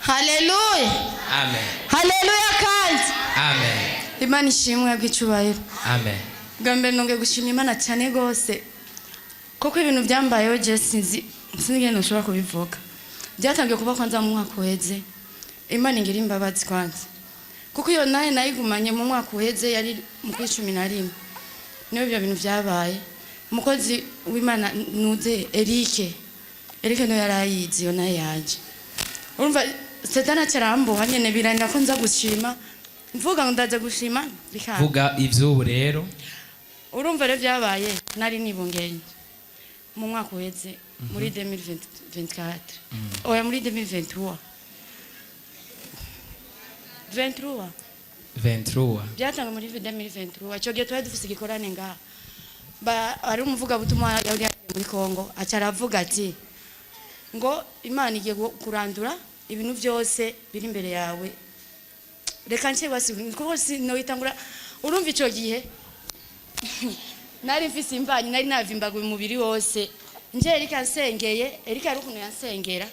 Haleluya. Amen. Haleluya kandi. Amen. Imana ishimwe bw'icubahiro. Amen. Gambe nonge gushima Imana cyane gose. Koko ibintu byambayeho je sinzi ngene nshobora kubivuga. Byatangiye kuba kwanza mu mwaka uheze. Imana ingira imbabazi kwanza. Kuko iyo naye nayigumanye mu mwaka uheze yari mu 11. Niyo byo bintu byabaye. Umukozi w'Imana nuze Eric no yarayizi yo naye yaje. Urumva Setana cyarambuha nyene biranira ko nza gushima. Mvuga ngo ndaje gushima bikaba. Vuga ivy'ubu rero. Urumva rero byabaye nari nibungenge. Mu mwaka uheze muri 2024. Oya muri 2023. 23. Byatanga muri 2023. Cyo gihe twari dufise igikorane ngaha. Ari umuvuga butumwa yari muri Kongo acaravuga ati ngo Imana igiye kurandura ibintu byose biri imbere yawe. Reka nce kuko sinowitangura urumva ico gihe nari mfise imvanyi nari navimbaga umubiri wose nje Erika nsengeye Erika ari ukuntu yansengera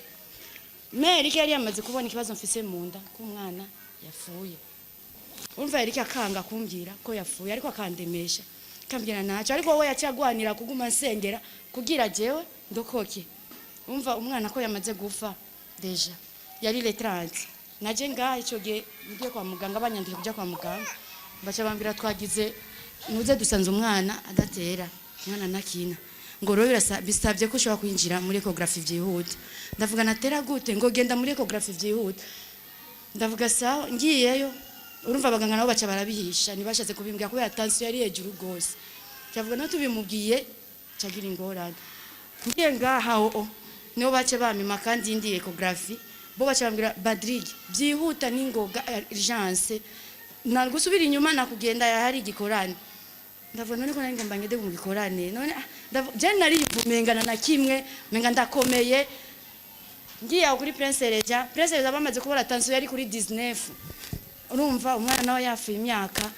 Erika yari yamaze kubona ikibazo mfise mu nda ko umwana yafuye. Urumva Erika akanga kumbwira ko yafuye ariko akandemesha kambwira naco ariko wowe yacagwanira kuguma nsengera kugira jewe ndokoke. Umva umwana ko yamaze gufa deja yari le 30 naje ngaha ico gihe ngiye kwa muganga banyandika kujya kwa muganga baca bambira twagize nuze dusanze umwana adatera umwana nakina ngo rero bisabye ko ushobora kwinjira muri ecography byihuta. Ndavuga natera gute ngo genda muri ecography byihuta. Ndavuga sawa ngiyeyo urumva abaganga nabo baca barabihisha nibashatse kubimbwira ko yatansiyo yari hejuru gose. Cyavuga no tubimubwiye cyagira ingorane. Ngiye ngaha niho bace bamima kandi indi ecography bo baca bambwira Badrig byihuta ningoga urgence na gusubira inyuma nakugenda yahari igikorane. Ndavuga none ko nari ngomba ngede mu gikorane none je nari vumengana na kimwe menga ndakomeye ngiye kuri Prince Reja bamaze kubura tansiyo yari kuri 19. Urumva umwana nawe yafuye imyaka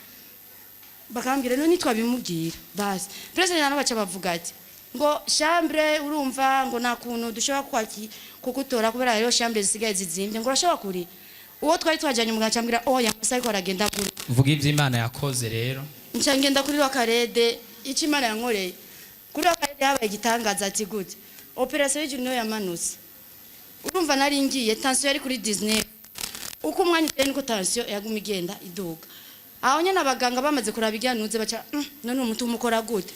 bakambwira none twabimubwira basi Prince Reja baca bavuga ati ngo chambre urumva ngo nakuntu dushobora kukutora kubera rero chambre zisigaye zizimbye ngo urashobora kuri uwo twari twajanye mu gacambira oya ariko aragenda kuri vuga ivy'Imana yakoze rero ncangenda kuri wakarede ico Imana yankoreye kuri wakarede yabaye igitangaza ati gute operation y'ijuru niyo yamanutse. Urumva nari ngiye tension yari kuri 19 uko umwanya uteye niko tension yaguma igenda iduga aho nyene abaganga bamaze kurabijyanuze baca none umuntu umukora gute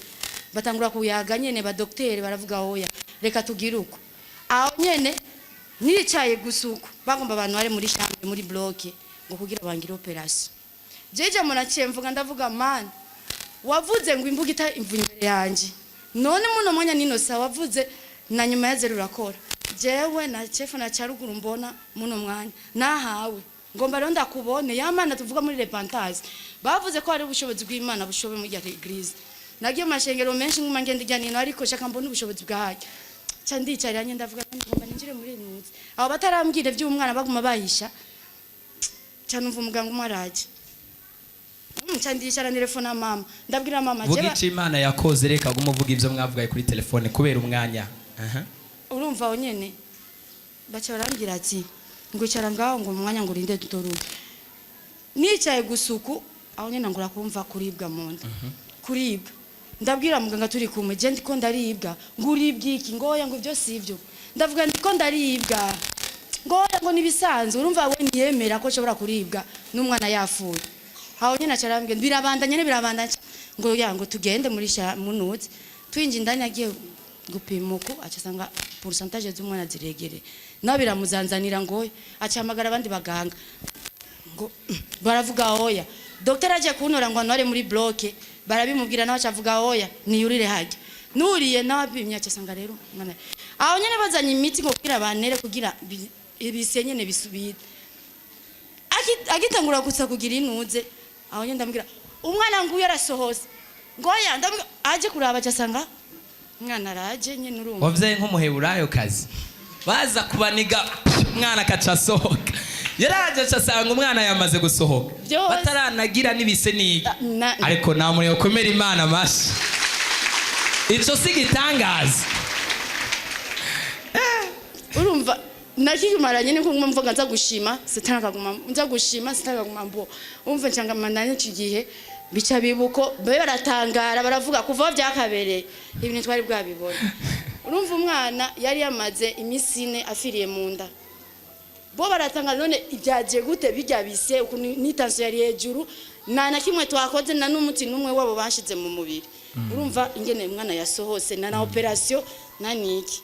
batangura kuyaga nyene ba docteur baravuga oya reka tugire uko aho nyene nicaye gusuko bagomba abantu bari muri chambre muri block ngo kugira bangira operation jeje munaciye mvuga ndavuga man wavuze ngo imvuga ita imvuga imbere yanje none muno mwanya nino sa wavuze na nyuma ya zero urakora jewe na chef na charuguru mbona muno mwanya nahawe ngomba rero ndakubone yamana tuvuga muri repentance bavuze ko ari ubushobozi bw'Imana bushobe muri eglise nagiye mashengero menshi nguma ngende jyanino ariko shaka mbona ubushobozi bwahaye ca ndicaranye ndavuga ngomba ninjire muri nuzi abo batarambwire by'umwana baguma bahisha ca numva umuganga umwaraje ca ndicara telefone mama ndabwira mama je vuga iki Imana yakoze reka gumuvuga ivyo mwavugaye kuri telefone kubera umwanya. Urumva onyene baca barambwira ati ngo icara ngaho ngo umwanya ngo urinde dutoruke nicaye gusuku aho nyene ngura kumva kuribwa mu nda kuribwa ndabwira muganga turi kumwe je ndiko ndaribwa ngo uribwa iki ngoya ngo byo sivyo ndavuga ndiko ndaribwa ngoya ngo nibisanzwe urumva we niyemera ko shobora kuribwa n'umwana yafuye aho nyene acarambwira birabandanya ngo ya ngo tugende muri munuzi twinji ndani agiye gupimuko acasanga pourcentage z'umwana ziregere nawe biramuzanzanira ngo acyamagara abandi baganga ngo baravuga oya docteur aje kuntora ngo anore muri block barabimubwira nawe acavuga oya niyurire haje nuriye nawe abimya acasanga rero mwana aho nyene bazanye imiti ngo kugira banere kugira ibisenyene bisubire agitangura gusa kugira inuze aho nyene ndambwira umwana nguye arasohose ngoya ndambwira aje kuraba acasanga mwana raje nyene urumva wavye nk'umuheburayo kazi baza kubaniga mwana kaca sohoka yaraje acasanga umwana yamaze gusohoka bataranagira nibise niki ariko namuri yokomera Imana mashi ico sigitangaza urumva nakimaranye niko mvuga nza gushima sitakaguma mbo umva ncyangamana n'iki gihe bica bibuko baratangara baravuga kuva byakabereye ibintu twari bwabibona urumva umwana yari yamaze imisi 4 afiriye mu nda bo baratangara none ibyaje gute bijya bise nitanso yari hejuru na kimwe twakoze na n'umuti numwe wabo bashize mu mubiri urumva ingene umwana yasohose na operation naniki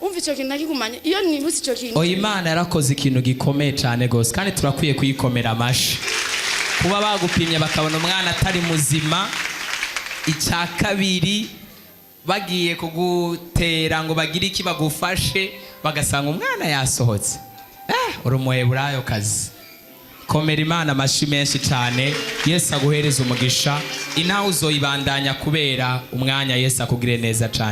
umva icyo kintu nakikumanye iyo nibutse icyo kintu Imana yarakoze ikintu gikomeye cyane gose kandi turakwiye kuyikomera amashi kuba bagupimye bakabona umwana atari muzima icya kabiri bagiye kugutera ngo bagire iki bagufashe bagasanga umwana yasohotse urumuheburayo kazi komera Imana amashi menshi cyane Yesu aguhereza umugisha inaho uzoyibandanya kubera umwanya Yesu akugire neza cyane